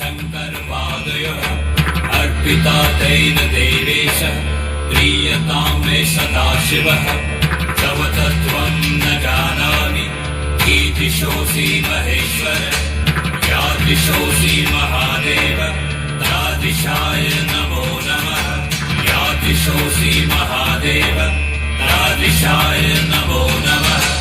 शंकर पादयोः अर्पिता तेन देवेश प्रीयतां मे सदाशिवः तव तत्त्वं न जानामि कीदृशोऽसि महेश्वर यादृशोऽसि महादेव तादृशाय नमो नमः यादृशोऽसि महादेव तादृशाय नमो नमः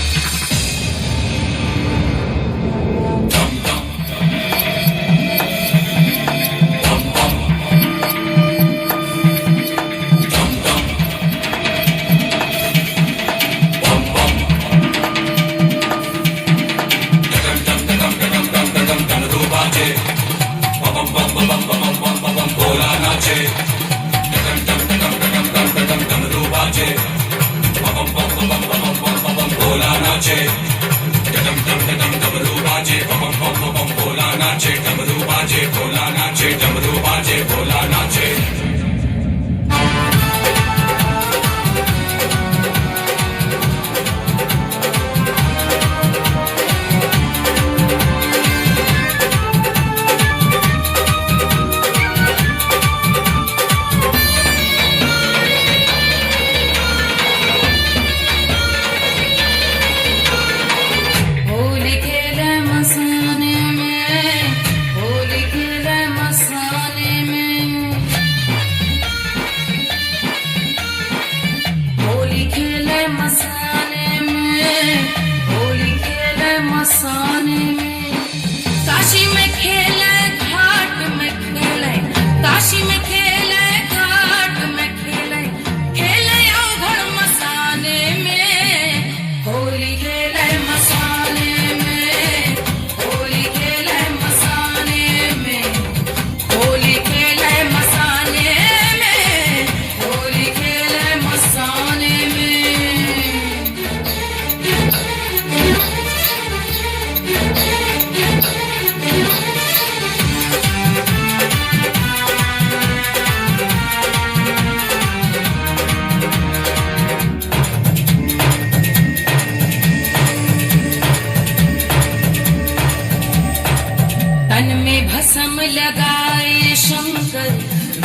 लगाए शंकर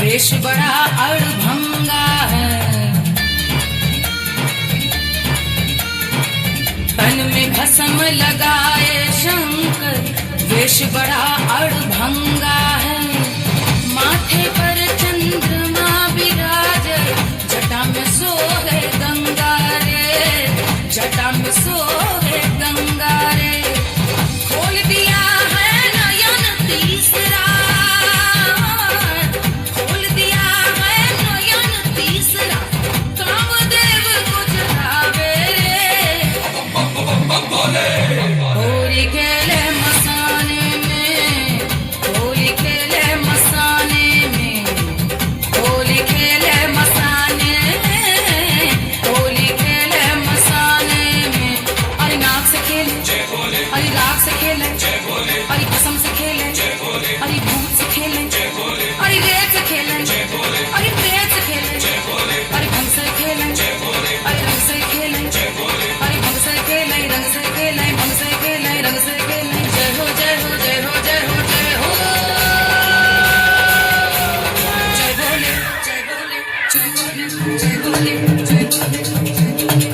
वेश बड़ा अड़भंगा है तन में भस्म लगाए शंकर वेश बड़ा अड़भंगा है माथे पर चंद्रमा विराज जटा में सोहे गंगा रे जटा में सोहे गंगा रे खोल दिया है नयन तीसरा खोल दिया है नयन तीसरा कामदेव को जगावे रे होली खेले मसाने में होली खेले मसाने में होली खेले मसाने में होली खेले मसाने में अरे नाक से खेले अरे राग से खेले अरे कसम से खेले अरे भूत से खेले अरे रेत से खेले अरे प्रेत से खेले अरे भंग से खेले अरे रंग से खेले अरे भंग से खेले रंग से खेले भंग से खेले रंग से खेले जय हो जय हो जय हो जय हो जय हो जय बोले जय बोले जय बोले जय बोले जय बोले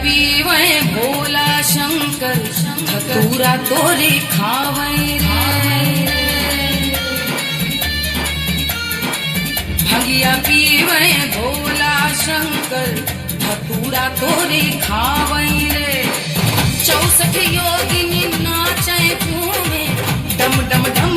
पीवे भोला शंकर धतूरा तोरे खावे रे भंगिया पीवे भोला शंकर धतूरा तोरे खावे रे 64 योगिनी नाचे घूमे डम डम डम